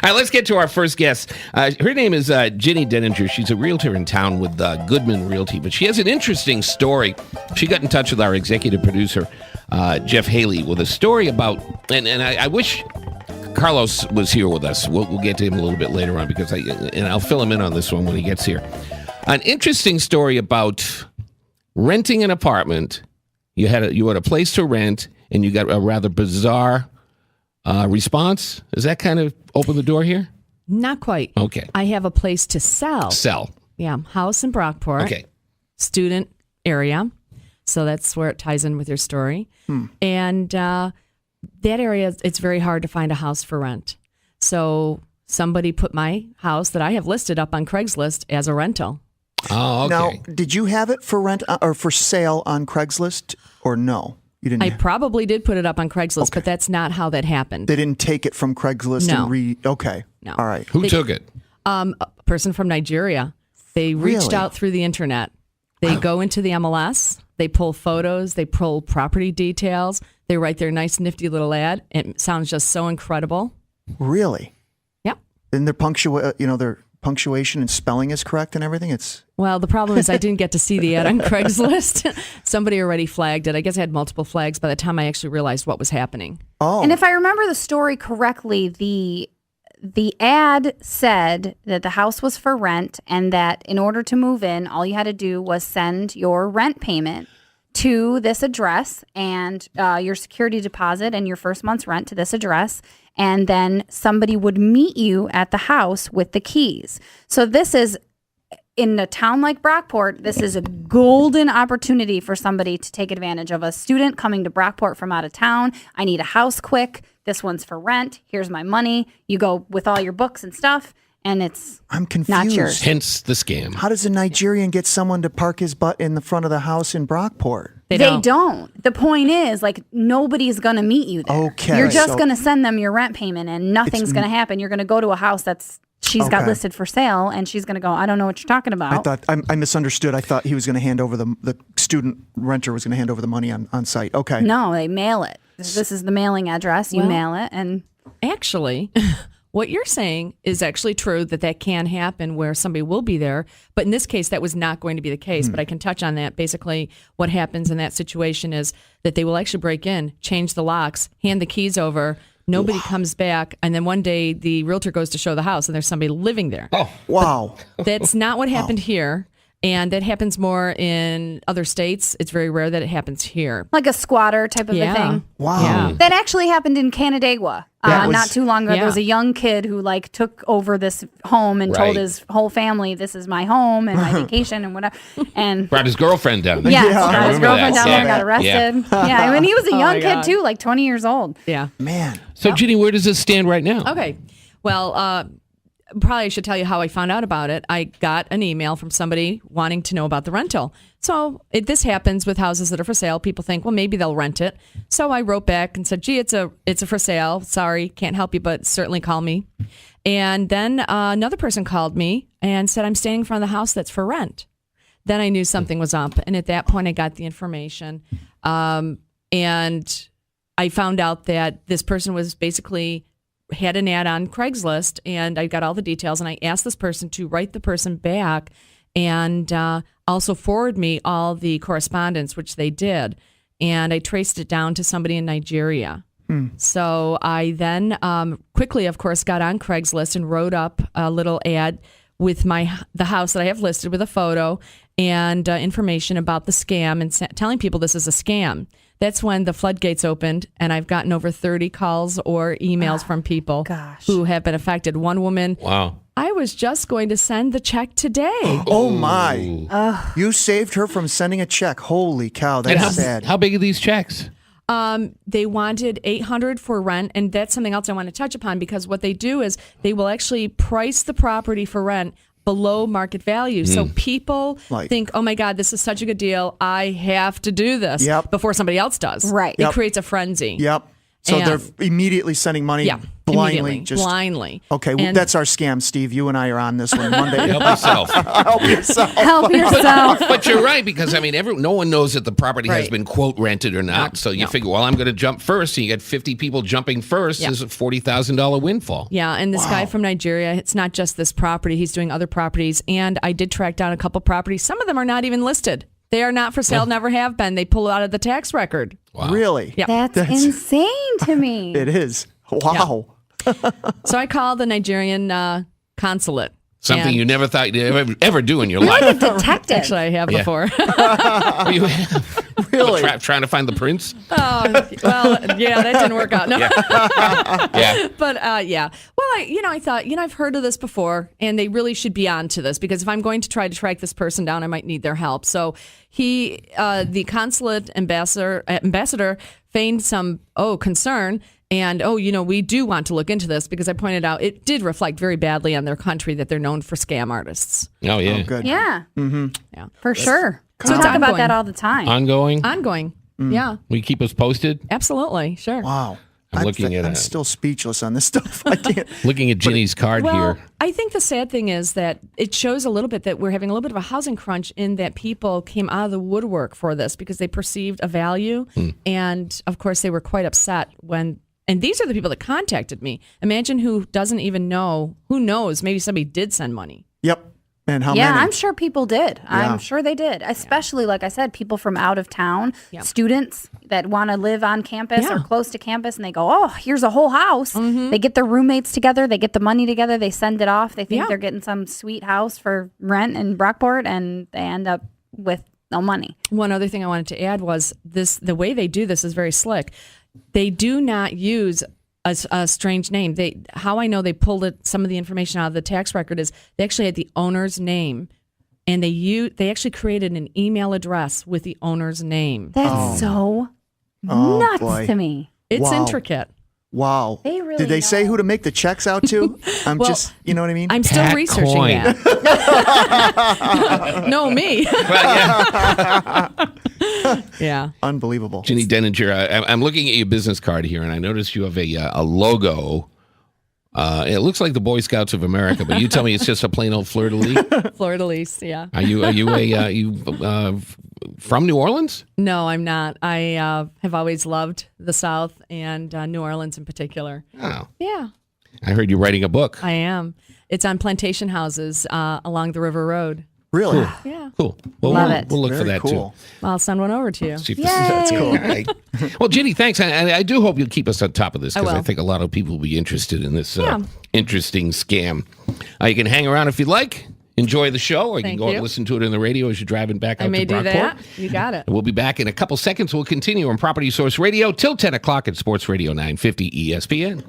right, let's get to our first guest. Her name is Ginny Denninger. She's a realtor in town with Goodman Realty, but she has an interesting story. She got in touch with our executive producer, Jeff Haley, with a story about, and I wish Carlos was here with us. We'll get to him a little bit later on because I'll fill him in on this one when he gets here. An interesting story about renting an apartment. You had a place to rent, and you got a rather bizarre response. Does that kind of open the door here? Not quite. Okay. I have a place to sell. Sell. Yeah, house in Brockport. Okay. Student area. So that's where it ties in with your story. And that area, it's very hard to find a house for rent. So somebody put my house that I have listed up on Craigslist as a rental. Oh, okay. Now, did you have it for rent or for sale on Craigslist or no? You didn't. I probably did put it up on Craigslist, but that's not how that happened. They didn't take it from Craigslist No. and Okay. No. All right. Who took it? A person from Nigeria. They reached Really? out through the internet. They go into the MLS. They pull photos. They pull property details. They write their nice, nifty little ad. It sounds just so incredible. Really? Yep. And their their punctuation and spelling is correct and everything. Well, the problem is I didn't get to see the ad on Craigslist. Somebody already flagged it. I guess I had multiple flags by the time I actually realized what was happening. Oh. And if I remember the story correctly, the ad said that the house was for rent and that in order to move in, all you had to do was send your rent payment to this address and your security deposit and your first month's rent to this address. And then somebody would meet you at the house with the keys. So this is, in a town like Brockport, this is a golden opportunity for somebody to take advantage of a student coming to Brockport from out of town. I need a house quick. This one's for rent. Here's my money. You go with all your books and stuff, and I'm confused. not yours. Hence the scam. How does a Nigerian get someone to park his butt in the front of the house in Brockport? They They don't. The point is, nobody's going to meet you there. Okay, You're just so- going to send them your rent payment, and nothing's going to happen. You're going to go to a house she's got Okay. listed for sale, and she's going to go, I don't know what you're talking about. I misunderstood. I thought he was going to hand over the student renter was going to hand over the money on site. Okay. No, they mail it. This is the mailing address. You Well- mail it, and Actually, what you're saying is actually true that can happen where somebody will be there. But in this case, that was not going to be the case. But I can touch on that. Basically, what happens in that situation is that they will actually break in, change the locks, hand the keys over. Nobody comes back. And then one day the realtor goes to show the house and there's somebody living there. Oh, Wow. That's not what happened here. And that happens more in other states. It's very rare that it happens here. like a squatter type of a thing. Wow. Yeah. That actually happened in Canandaigua That was- not too long ago. Yeah. There was a young kid who took over this home and told Right. his whole family, "This is my home and my vacation and whatever." And brought his girlfriend down there. yeah, Yeah. got his I remember girlfriend that. down there, Yeah. got arrested. Yeah, I mean he was a Oh young my kid God. too, 20 years old. Yeah. Man. So, Ginny, where does this stand right now? Okay. Well, probably I should tell you how I found out about it. I got an email from somebody wanting to know about the rental. So this happens with houses that are for sale. People think, well, maybe they'll rent it. So I wrote back and said, gee, it's a for sale. Sorry, can't help you, but certainly call me. And then another person called me and said, I'm standing in front of the house that's for rent. Then I knew something was up. And at that point, I got the information. And I found out that this person was basically had an ad on Craigslist, and I got all the details, and I asked this person to write the person back and also forward me all the correspondence, which they did. And I traced it down to somebody in Nigeria. So I then quickly, of course, got on Craigslist and wrote up a little ad with the house that I have listed with a photo and information about the scam and telling people this is a scam. That's when the floodgates opened, and I've gotten over 30 calls or emails from people who have been affected. One woman, Wow. I was just going to send the check today. Oh my. You saved her from sending a check. Holy cow. And That's sad. how big are these checks? They wanted $800 for rent, and that's something else I want to touch upon, because what they do is they will actually price the property for rent below market value. So people think, oh my God, this is such a good deal. I have to do this Yep. before somebody else does. Right. It Yep. creates a frenzy. Yep. So And- they're immediately sending money Yeah, blindly. immediately, blindly. Okay, well, And- that's our scam, Steve. You and I are on this one Monday. Help yourself. Help yourself. Help yourself. But you're right, because I mean, no one knows that the property has Right. been quote rented or not. So you figure, well, I'm going to jump first, and you get 50 people jumping first. Yeah. Is a $40,000 windfall. Yeah, and this guy from Nigeria, it's not just this property. He's doing other properties. And I did track down a couple properties. Some of them are not even listed. They are not for sale, never have been. They pull it out of the tax record. Wow. Really? Yeah. That's insane to me. It is. Wow. So I called the Nigerian consulate. Something And- you never thought you'd ever do in your Like a life. detective. Actually, I have Yeah. before. You Really? trying to find the prince? Oh, well, yeah, that didn't work out. No. Yeah. But yeah. Well, I thought, I've heard of this before, and they really should be on to this, because if I'm going to try to track this person down, I might need their help. So the consulate ambassador feigned some concern. And, we do want to look into this, because I pointed out it did reflect very badly on their country that they're known for scam artists. Oh, yeah. Oh, good. Yeah, Yeah. for sure. So We it's talk about ongoing. that all the time. Ongoing? Ongoing. Yeah, Will you keep us posted? absolutely. Sure. Wow. I'm looking at I'm it. still speechless on this stuff. I can't. Looking at Ginny's card Well, here. I think the sad thing is that it shows a little bit that we're having a little bit of a housing crunch, in that people came out of the woodwork for this because they perceived a value. And of course, they were quite upset when, and these are the people that contacted me. Imagine who doesn't even know, who knows, maybe somebody did send money. Yep. And how Yeah, many? I'm sure people did. Yeah. I'm sure they did. Especially, like I said, people from out of town, Yeah. students that want to live on campus Yeah. or close to campus, and they go, "Oh, here's a whole house." They get their roommates together, they get the money together, they send it off. They think Yeah. they're getting some sweet house for rent in Brockport, and they end up with no money. One other thing I wanted to add was this: the way they do this is very slick. They do not use a strange name. How I know they pulled some of the information out of the tax record is they actually had the owner's name, and they actually created an email address with the owner's name. That's so Oh, nuts boy. to me. It's Wow. intricate. Wow. They really Did they say know. who to make the checks out to? I'm Well, just, you know what I mean? I'm still Pat researching Coyne. that. No, me. Yeah. Unbelievable. Ginny Denninger, I'm looking at your business card here, and I noticed you have a logo. It looks like the Boy Scouts of America, but you tell me it's just a plain old fleur-de-lis. Fleur-de-lis, yeah. Are you from New Orleans? No, I'm not. I have always loved the South and New Orleans in particular. Oh, Yeah, I heard you're writing a book. I am. It's on plantation houses along the River Road. Really? Yeah. Cool. Well, Love we'll, it. we'll look Very for that cool. too. I'll send one over to you. See if this is- that's Yay. cool. All right. Well, Ginny, thanks. I do hope you'll keep us on top of this, because I will. think a lot of people will be interested in this Yeah. interesting scam. You can hang around if you'd like. Enjoy the show, or you can Thank go you. and listen to it on the radio as you're driving back out I may to do Brockport. that. You got it. We'll be back in a couple seconds. We'll continue on Property Source Radio till 10 o'clock at Sports Radio 950 ESPN.